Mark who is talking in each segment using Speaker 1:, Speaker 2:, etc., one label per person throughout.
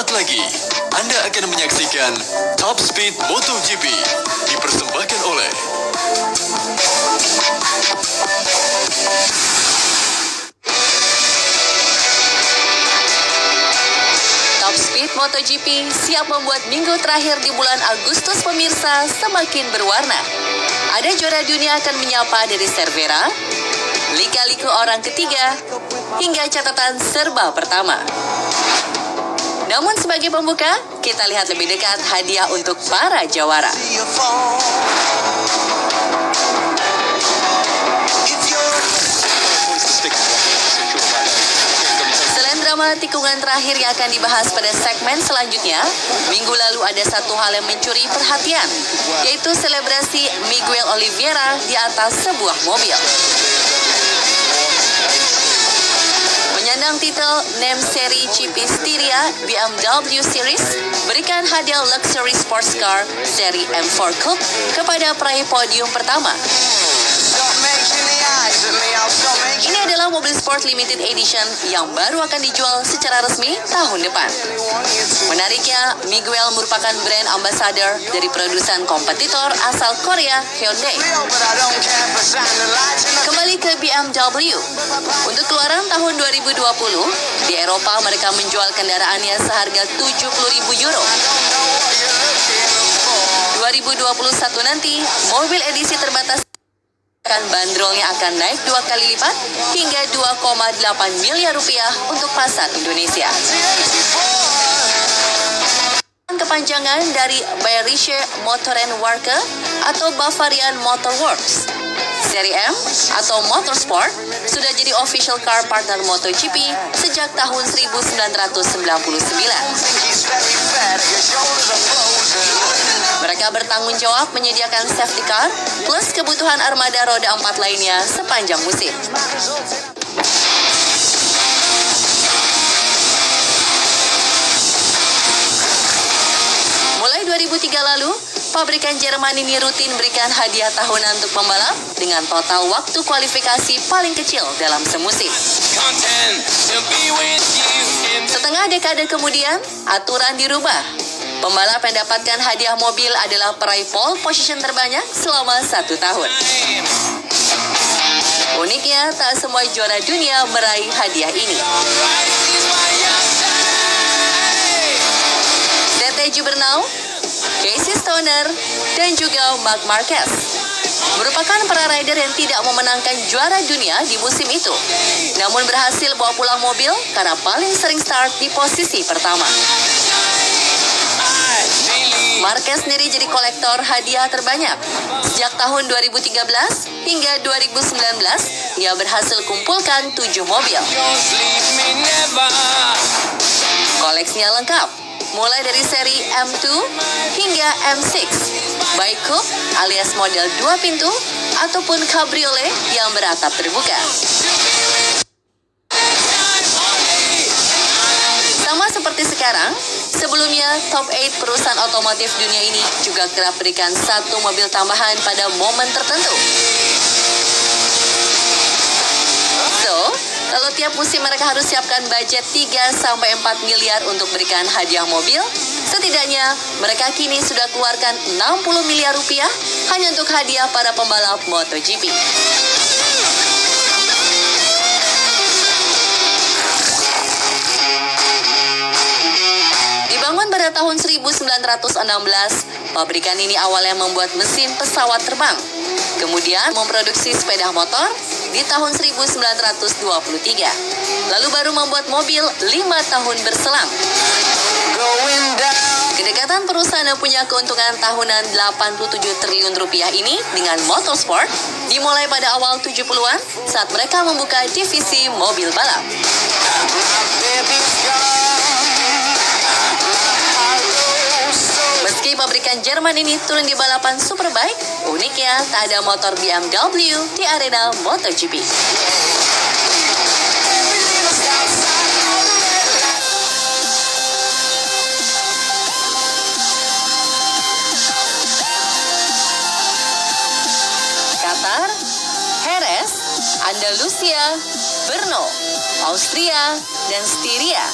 Speaker 1: Sesaat lagi, Anda akan menyaksikan Top Speed MotoGP dipersembahkan oleh
Speaker 2: Top Speed MotoGP siap membuat minggu terakhir di bulan Agustus pemirsa semakin berwarna. Ada juara dunia akan menyapa dari Cervera, lika-liku orang ketiga, hingga catatan serba pertama. Namun sebagai pembuka, kita lihat lebih dekat hadiah untuk para jawara. Selain drama tikungan terakhir yang akan dibahas pada segmen selanjutnya, minggu lalu ada satu hal yang mencuri perhatian, yaitu selebrasi Miguel Oliveira di atas sebuah mobil. Penyandang titel NEM Seri GP Styria BMW Series berikan hadiah luxury sports car seri M4 Coupe kepada peraih podium pertama. Ini adalah mobil sport limited edition yang baru akan dijual secara resmi tahun depan. Menariknya, Miguel merupakan brand ambassador dari produsen kompetitor asal Korea, Hyundai. Kembali ke BMW. Untuk keluaran tahun 2020, di Eropa mereka menjual kendaraannya seharga 70.000 euro. 2021 nanti, mobil edisi terbatas bandrolnya akan naik 2 kali lipat hingga 2,8 miliar rupiah untuk pasar Indonesia. Kepanjangan dari Bayerische Motorenwerke atau Bavarian Motorworks. Seri M atau Motorsport sudah jadi official car partner MotoGP sejak tahun 1999. Mereka bertanggung jawab menyediakan safety car plus kebutuhan armada roda 4 lainnya sepanjang musim. Mulai 2003 lalu, pabrikan Jerman ini rutin berikan hadiah tahunan untuk pembalap dengan total waktu kualifikasi paling kecil dalam semusim. Setengah dekade kemudian, aturan dirubah. Pembalap yang dapatkan hadiah mobil adalah peraih pole position terbanyak selama 1 tahun. Uniknya, tak semua juara dunia meraih hadiah ini. TT Jubernau, Casey Stoner, dan juga Marc Marquez merupakan para rider yang tidak memenangkan juara dunia di musim itu, namun berhasil bawa pulang mobil karena paling sering start di posisi pertama. Marquez sendiri jadi kolektor hadiah terbanyak. Sejak tahun 2013 hingga 2019, ia berhasil kumpulkan 7 mobil. Koleksinya lengkap, mulai dari seri M2 hingga M6, baik coupe alias model 2 pintu ataupun cabriolet yang beratap terbuka. Sama seperti sekarang, sebelumnya top 8 perusahaan otomotif dunia ini juga kerap berikan satu mobil tambahan pada momen tertentu. So, kalau tiap musim mereka harus siapkan budget 3-4 miliar untuk berikan hadiah mobil, setidaknya mereka kini sudah keluarkan 60 miliar rupiah hanya untuk hadiah para pembalap MotoGP. Dibangun pada tahun 1916, pabrikan ini awalnya membuat mesin pesawat terbang. Kemudian memproduksi sepeda motor di tahun 1923. Lalu baru membuat mobil 5 tahun berselang. Kedekatan perusahaan yang punya keuntungan tahunan 87 triliun rupiah ini dengan motorsport dimulai pada awal 70-an saat mereka membuka divisi mobil balap. Meski pabrikan Jerman ini turun di balapan Superbike, uniknya tak ada motor BMW di arena MotoGP. Qatar, Jerez, Andalusia, Brno, Austria, dan Styria.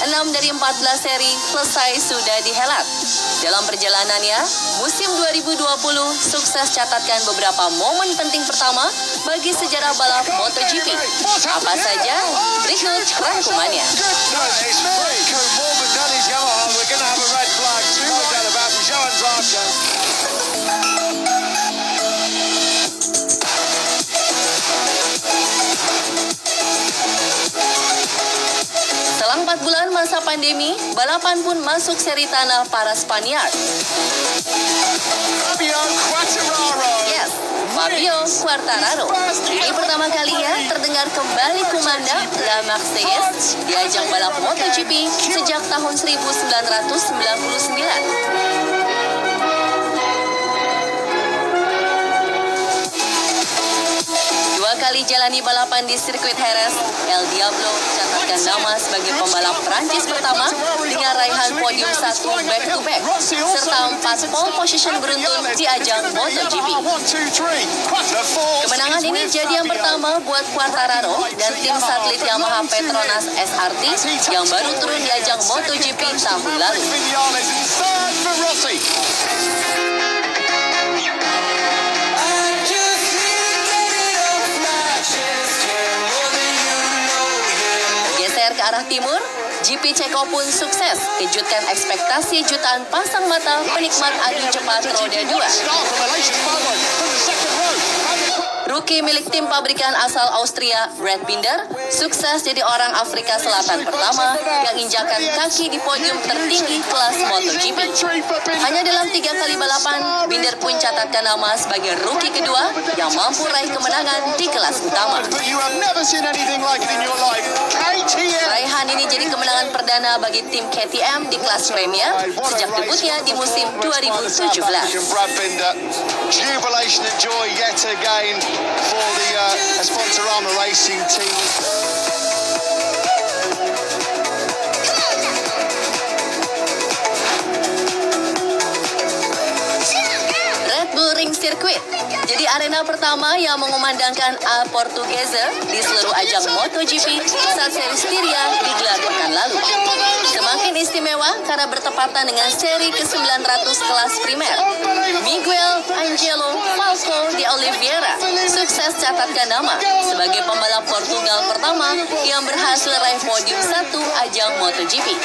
Speaker 2: 6 dari 14 seri selesai sudah dihelat. Dalam perjalanannya, musim 2020 sukses catatkan beberapa momen penting pertama bagi sejarah balap MotoGP. Apa saja? Berikut rangkumannya. Selang 4 bulan masa pandemi, balapan pun masuk seri tanah para Spaniard. Yes, Fabio Quartararo. Ini pertama kalinya terdengar kembali kumandang La Marseillaise di ajang balap MotoGP sejak tahun 1999. Kali jalani balapan di sirkuit Jerez, El Diablo catatkan nama sebagai pembalap Prancis pertama dengan raihan podium 1 back-to-back serta 4 pole position beruntun di ajang MotoGP. Kemenangan ini jadi yang pertama buat Quartararo dan tim satelit Yamaha Petronas SRT yang baru turun di ajang MotoGP tahun lalu. Ke arah timur, GP Ceko pun sukses kejutkan ekspektasi jutaan pasang mata penikmat adu cepat roda 2. Rookie milik tim pabrikan asal Austria, Brad Binder, sukses jadi orang Afrika Selatan pertama yang injakan kaki di podium tertinggi kelas MotoGP. Hanya dalam 3 kali balapan, Binder pun catatkan nama sebagai rookie kedua yang mampu raih kemenangan di kelas utama. Raihan ini jadi kemenangan perdana bagi tim KTM di kelas Premier sejak debutnya di musim 2017.
Speaker 3: Jubilation and joy yet again for the Sponsorama Racing team.
Speaker 2: Red Bull Ring Circuit jadi arena pertama yang mengumandangkan A Portuguesa di seluruh ajang MotoGP saat seri Styria digelar pekan lalu. Semakin istimewa karena bertepatan dengan seri ke-900 kelas primer. Miguel Angelo Falco de Oliveira sukses catatkan nama sebagai pembalap Portugal pertama yang berhasil raih podium 1 ajang MotoGP.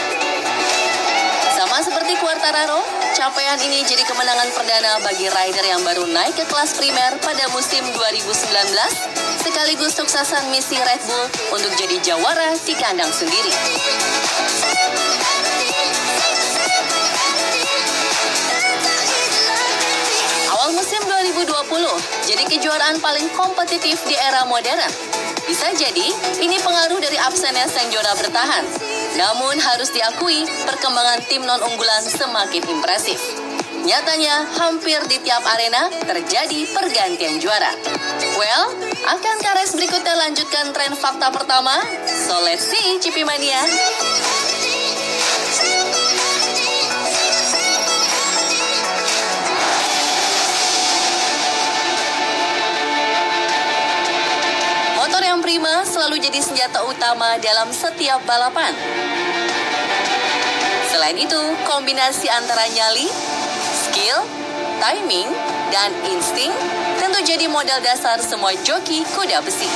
Speaker 2: Sama seperti Quartararo, capaian ini jadi kemenangan perdana bagi rider yang baru naik ke kelas primer pada musim 2019, sekaligus suksesan misi Red Bull untuk jadi jawara di kandang sendiri. Awal musim 2020 jadi kejuaraan paling kompetitif di era modern. Bisa jadi ini pengaruh dari absennya sang juara bertahan. Namun harus diakui, perkembangan tim non-unggulan semakin impresif. Nyatanya, hampir di tiap arena terjadi pergantian juara. Well, akankah race berikutnya lanjutkan tren fakta pertama? So let's see, GP Mania. Motor yang prima selalu jadi senjata utama dalam setiap balapan. Selain itu, kombinasi antara nyali, skill, timing, dan insting tentu jadi modal dasar semua joki kuda besi.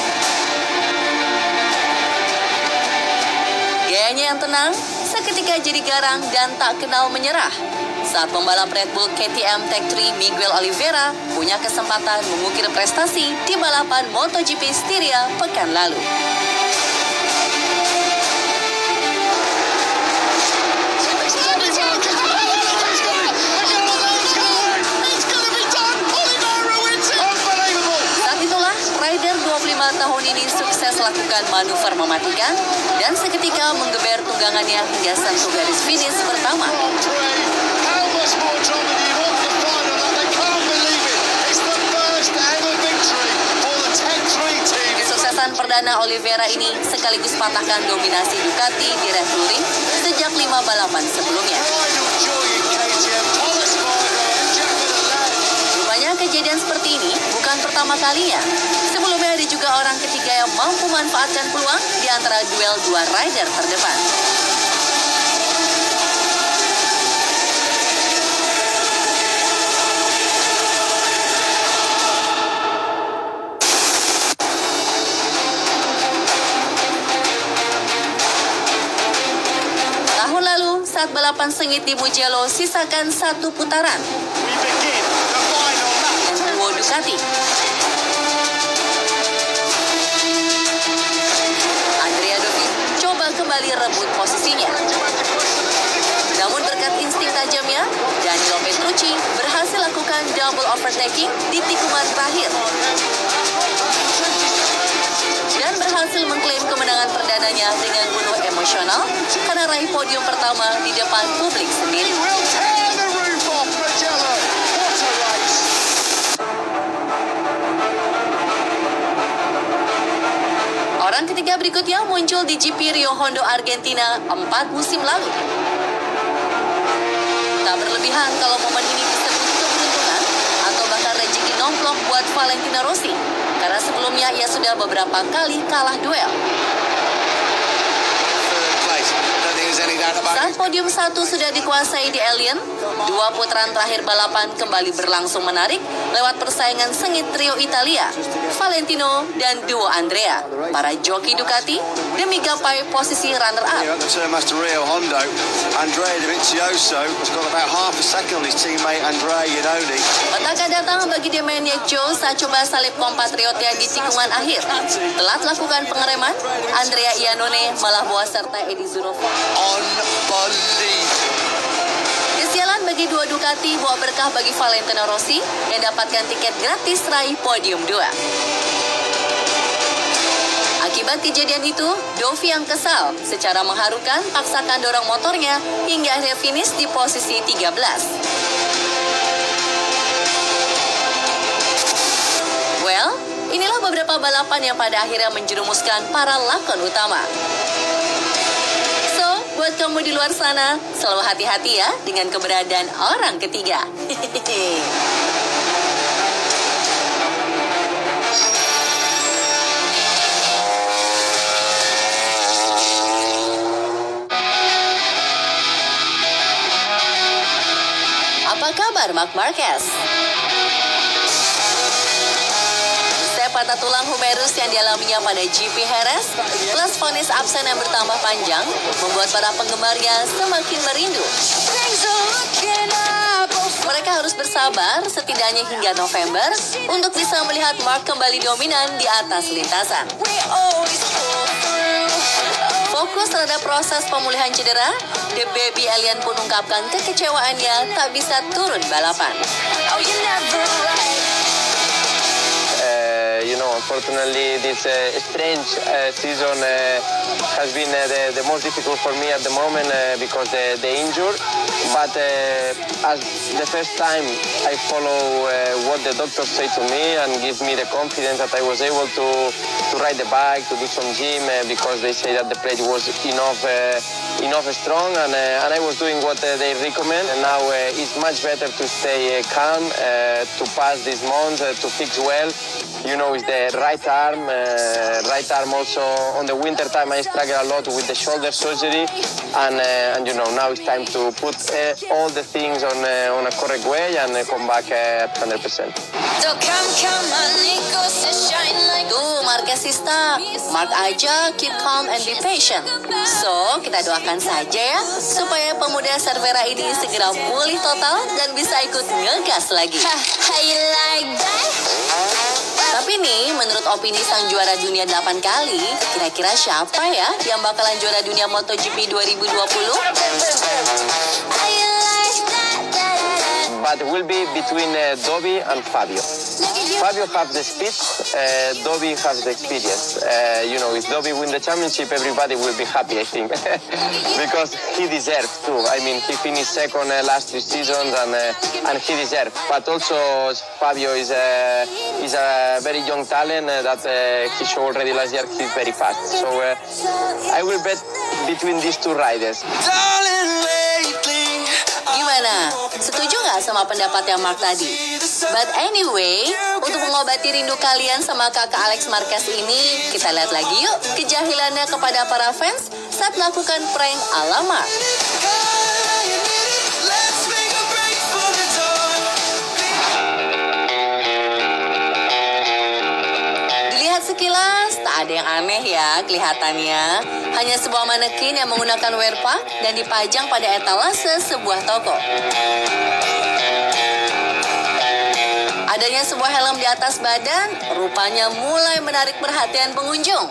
Speaker 2: Gayanya yang tenang, seketika jadi garang dan tak kenal menyerah. Saat pembalap Red Bull KTM Tech 3 Miguel Oliveira punya kesempatan mengukir prestasi di balapan MotoGP Styria pekan lalu. Rider 25 tahun ini sukses lakukan manuver mematikan dan seketika menggeber tunggangannya hingga sentuh garis finish pertama. Kesuksesan perdana Oliveira ini sekaligus patahkan dominasi Ducati di Red Bull Ring sejak 5 balapan sebelumnya. Kejadian seperti ini bukan pertama kalinya. Sebelumnya ada juga orang ketiga yang mampu memanfaatkan peluang di antara duel dua rider terdepan. saat balapan sengit di Mugello sisakan 1 putaran.
Speaker 3: We begin the final lap.
Speaker 2: Dan duo Ducati. Andrea Dovi coba kembali rebut posisinya. Namun berkat insting tajamnya, Danilo Petrucci berhasil lakukan double overtaking di tikungan terakhir dan berhasil mengklaim kemenangan perdananya dengan penuh emosional karena raih podium pertama di depan publik sendiri.
Speaker 3: He will tear the roof off Mugello. What a race.
Speaker 2: Orang ketiga berikutnya muncul di GP Rio Hondo Argentina 4 musim lalu. Tak berlebihan kalau momen ini disebut keberuntungan atau bahkan rezeki nomplok buat Valentino Rossi, karena sebelumnya ia sudah beberapa kali kalah duel.
Speaker 3: Third place. Don't think there's any doubt about
Speaker 2: Saat podium 1 sudah dikuasai di Alien, 2 putaran terakhir balapan kembali berlangsung menarik lewat persaingan sengit trio Italia, Valentino dan duo Andrea, para joki Ducati, demi gapai posisi runner-up.
Speaker 3: Here at the Turmaster Rio Hondo, Andrea Dovizioso has got about half a second on his teammate Andrea Iannone.
Speaker 2: Petaka datang bagi Demaniac Joe saat coba salip kompatriotnya di tikungan akhir. Telat lakukan pengereman, Andrea Iannone malah bawa serta Edi Zuroffa.
Speaker 3: Unbelievable.
Speaker 2: Kesialan bagi dua Ducati bawa berkah bagi Valentino Rossi yang dapatkan tiket gratis raih podium 2. Akibat kejadian itu, Dovi yang kesal secara mengharukan paksakan dorong motornya hingga akhirnya finish di posisi 13. Well, inilah beberapa balapan yang pada akhirnya menjerumuskan para lakon utama. So, buat kamu di luar sana, selalu hati-hati ya dengan keberadaan orang ketiga. Apa kabar Marc Marquez? Usai patah tulang humerus yang dialaminya pada GP Jerez, plus vonis absen yang bertambah panjang, membuat para penggemarnya semakin merindu. Mereka harus bersabar setidaknya hingga November untuk bisa melihat Marc kembali dominan di atas lintasan. Fokus terhadap proses pemulihan cedera, The Baby Alien pun ungkapkan kekecewaannya tak bisa turun balapan.
Speaker 4: Unfortunately, this strange season has been the most difficult for me at the moment because the injury. But as the first time I follow what the doctors say to me and give me the confidence that I was able to ride the bike, to do some gym because they say that the plate was enough strong and I was doing what they recommend. And now it's much better to stay calm, to pass this month, to fix well. It's the right arm also. On the winter time I struggle a lot with the shoulder surgery and now it's time to put all the things on a correct way and come back at 100%.
Speaker 2: Tuh, Marquezista, Marc aja keep calm and be patient. So, kita doakan saja ya, supaya pemuda Cervera ini segera pulih total dan bisa ikut ngegas lagi. Tapi nih, menurut opini sang juara dunia 8 kali, kira-kira siapa ya yang bakalan juara dunia MotoGP 2020?
Speaker 4: But it will be between Dovi and Fabio. Fabio has the speed, Dovi has the experience. If Dovi win the championship, everybody will be happy, I think, because he deserves too. I mean, he finished second last 3 seasons, and he deserves. But also, Fabio is a very young talent that he showed already last year. He's very fast. So I will bet between these 2 riders.
Speaker 2: Gimana? Setuju nggak sama pendapatnya Marc tadi? But anyway, untuk mengobati rindu kalian sama kakak Alex Marquez ini, kita lihat lagi yuk kejahilannya kepada para fans saat melakukan prank ala Marc. Dilihat Sekilas tak ada yang aneh ya kelihatannya. Hanya sebuah manekin yang menggunakan wear pack dan dipajang pada etalase sebuah toko. Adanya sebuah helm di atas badan rupanya mulai menarik perhatian pengunjung.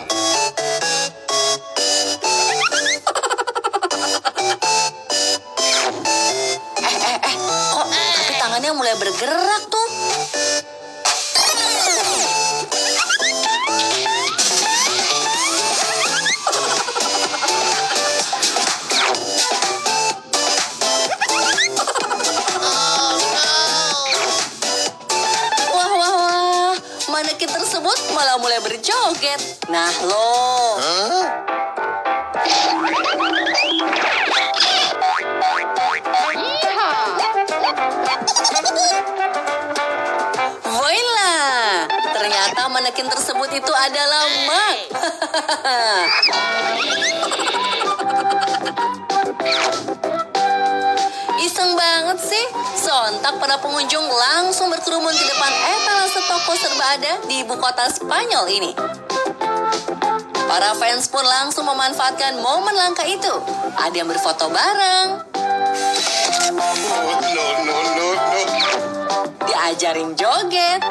Speaker 2: Kok tapi tangannya mulai bergerak tuh? Wah, manekin tersebut malah mulai berjoget. Nah lo. Voila, ternyata manekin tersebut itu adalah Mark. Iseng banget sih. Sontak para pengunjung langsung berkerumun di depan etalase toko serba ada di ibu kota Spanyol ini. Para fans pun langsung memanfaatkan momen langka itu. Ada yang berfoto bareng, diajarin joget,